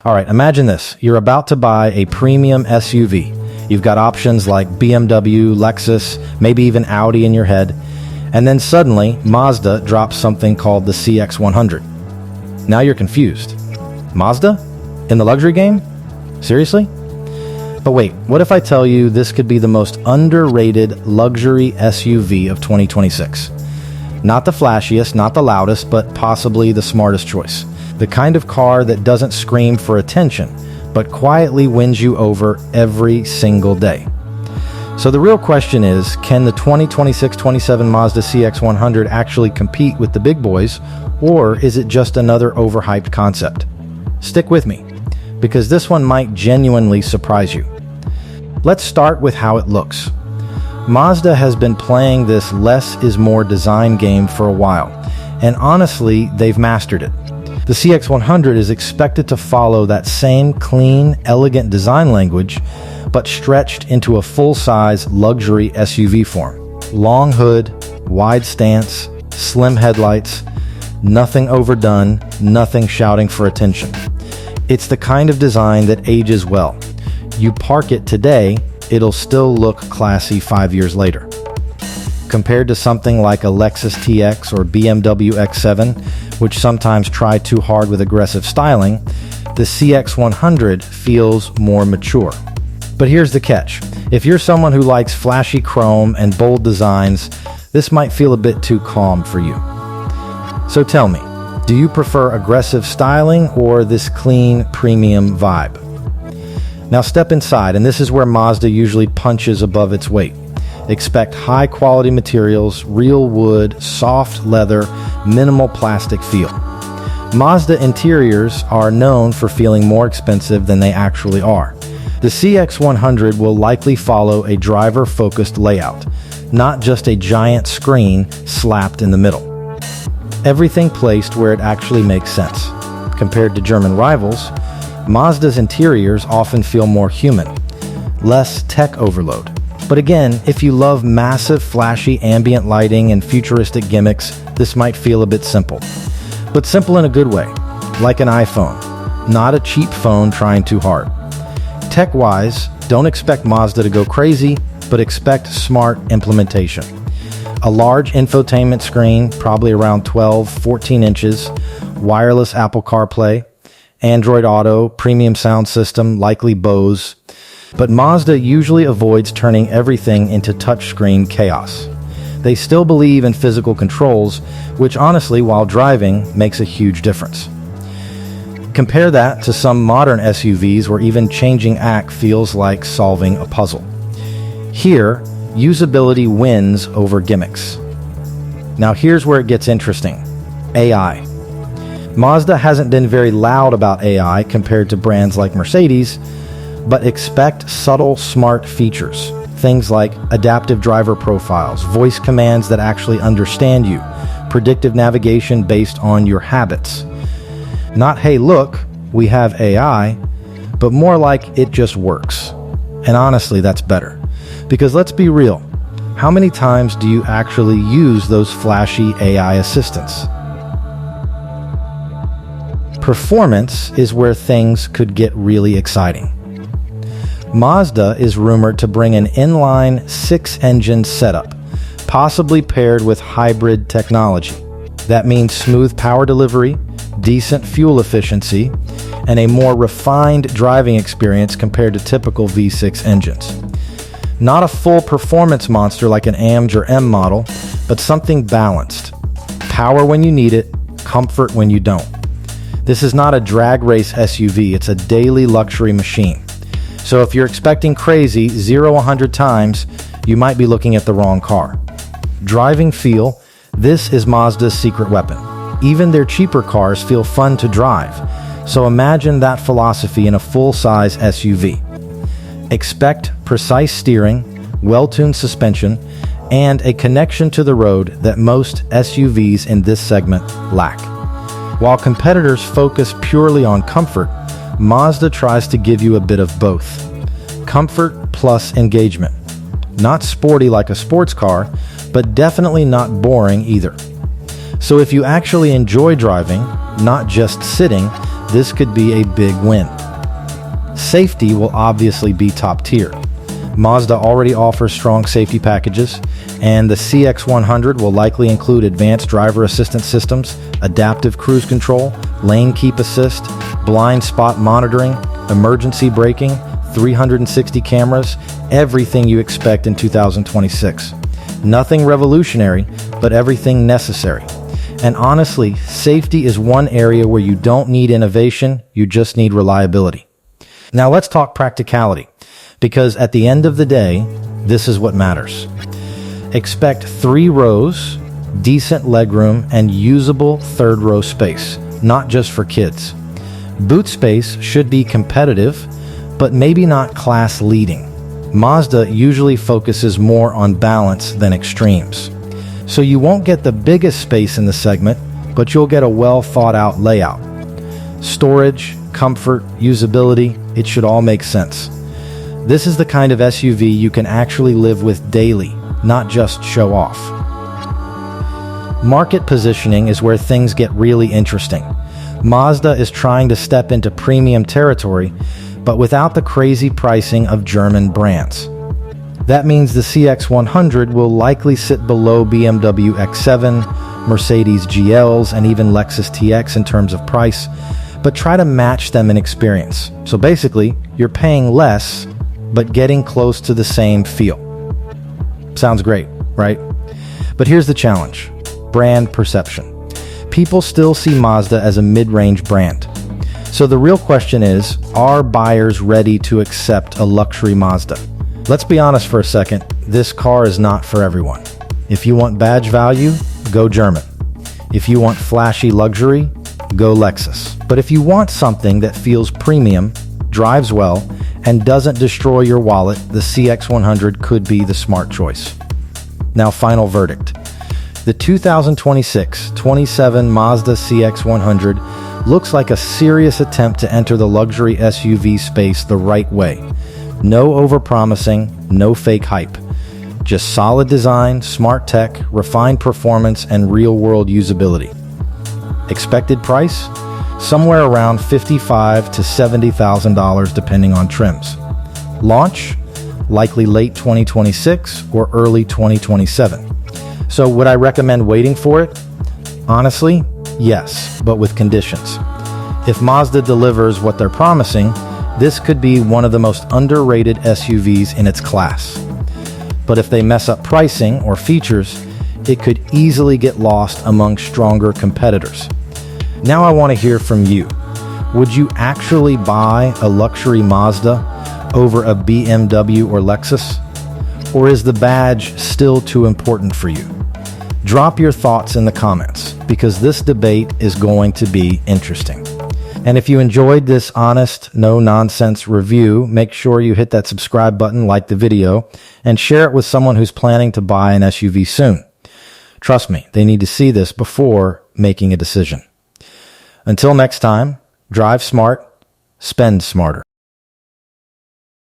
All right, imagine this. You're about to buy a premium SUV. You've got options like BMW, Lexus, maybe even Audi in your head. And then suddenly, Mazda drops something called the CX100. Now you're confused. Mazda? In the luxury game? Seriously? But wait, what if I tell you this could be the most underrated luxury SUV of 2026? Not the flashiest, not the loudest, but possibly the smartest choice. The kind of car that doesn't scream for attention, but quietly wins you over every single day. So the real question is, can the 2026-27 Mazda CX100 actually compete with the big boys, or is it just another overhyped concept? Stick with me, because this one might genuinely surprise you. Let's start with how it looks. Mazda has been playing this less is more design game for a while, and honestly, they've mastered it. The CX100 is expected to follow that same clean, elegant design language, but stretched into a full-size luxury SUV form. Long hood, wide stance, slim headlights, nothing overdone, nothing shouting for attention. It's the kind of design that ages well. You park it today, it'll still look classy 5 years later. Compared to something like a Lexus TX or BMW X7, which sometimes try too hard with aggressive styling, the CX100 feels more mature. But here's the catch. If you're someone who likes flashy chrome and bold designs, this might feel a bit too calm for you. So tell me, do you prefer aggressive styling or this clean, premium vibe? Now step inside, and this is where Mazda usually punches above its weight. Expect high-quality materials, real wood, soft leather, minimal plastic feel. Mazda interiors are known for feeling more expensive than they actually are. The CX100 will likely follow a driver-focused layout, not just a giant screen slapped in the middle. Everything placed where it actually makes sense. Compared to German rivals, Mazda's interiors often feel more human, less tech overload. But again, if you love massive, flashy ambient lighting and futuristic gimmicks, this might feel a bit simple. But simple in a good way, like an iPhone, not a cheap phone trying too hard. Tech-wise, don't expect Mazda to go crazy, but expect smart implementation. A large infotainment screen, probably around 12-14 inches, wireless Apple CarPlay, Android Auto, premium sound system, likely Bose. But Mazda usually avoids turning everything into touchscreen chaos. They still believe in physical controls, which honestly, while driving, makes a huge difference. Compare that to some modern SUVs where even changing act feels like solving a puzzle. Here, usability wins over gimmicks. Now here's where it gets interesting. AI. Mazda hasn't been very loud about AI compared to brands like Mercedes, but expect subtle, smart features. Things like adaptive driver profiles, voice commands that actually understand you, predictive navigation based on your habits. Not, hey, look, we have AI, but more like it just works. And honestly, that's better. Because let's be real, how many times do you actually use those flashy AI assistants? Performance is where things could get really exciting. Mazda is rumored to bring an inline 6-engine setup, possibly paired with hybrid technology. That means smooth power delivery, decent fuel efficiency, and a more refined driving experience compared to typical V6 engines. Not a full performance monster like an AMG or M model, but something balanced. Power when you need it, comfort when you don't. This is not a drag race SUV, it's a daily luxury machine. So if you're expecting crazy 0-100 times, you might be looking at the wrong car. Driving feel, this is Mazda's secret weapon. Even their cheaper cars feel fun to drive. So imagine that philosophy in a full-size SUV. Expect precise steering, well-tuned suspension, and a connection to the road that most SUVs in this segment lack. While competitors focus purely on comfort, Mazda tries to give you a bit of both. Comfort plus engagement. Not sporty like a sports car, but definitely not boring either. So if you actually enjoy driving, not just sitting, this could be a big win. Safety will obviously be top tier. Mazda already offers strong safety packages, and the CX100 will likely include advanced driver assistance systems, adaptive cruise control, lane keep assist, blind spot monitoring, emergency braking, 360 cameras, everything you expect in 2026. Nothing revolutionary, but everything necessary. And honestly, safety is one area where you don't need innovation, you just need reliability. Now let's talk practicality, because at the end of the day, this is what matters. Expect 3 rows, decent legroom, and usable third row space, not just for kids. Boot space should be competitive, but maybe not class leading. Mazda usually focuses more on balance than extremes. So you won't get the biggest space in the segment, but you'll get a well thought out layout. Storage, comfort, usability, it should all make sense. This is the kind of SUV you can actually live with daily, not just show off. Market positioning is where things get really interesting. Mazda is trying to step into premium territory, but without the crazy pricing of German brands. That means the CX100 will likely sit below BMW X7, Mercedes GLS, and even Lexus TX in terms of price, but try to match them in experience. So basically, you're paying less, but getting close to the same feel. Sounds great, right? But here's the challenge: brand perception. People still see Mazda as a mid-range brand. So the real question is, are buyers ready to accept a luxury Mazda? Let's be honest for a second, this car is not for everyone. If you want badge value, go German. If you want flashy luxury, go Lexus. But if you want something that feels premium, drives well, and doesn't destroy your wallet, the CX100 could be the smart choice. Now, final verdict. The 2026-27 Mazda CX100 looks like a serious attempt to enter the luxury SUV space the right way. No overpromising, no fake hype. Just solid design, smart tech, refined performance, and real-world usability. Expected price? Somewhere around $55,000 to $70,000 depending on trims. Launch? Likely late 2026 or early 2027. So would I recommend waiting for it? Honestly, yes, but with conditions. If Mazda delivers what they're promising, this could be one of the most underrated SUVs in its class. But if they mess up pricing or features, it could easily get lost among stronger competitors. Now I want to hear from you. Would you actually buy a luxury Mazda over a BMW or Lexus? Or is the badge still too important for you? Drop your thoughts in the comments, because this debate is going to be interesting. And if you enjoyed this honest, no-nonsense review, make sure you hit that subscribe button, like the video, and share it with someone who's planning to buy an SUV soon. Trust me, they need to see this before making a decision. Until next time, drive smart, spend smarter.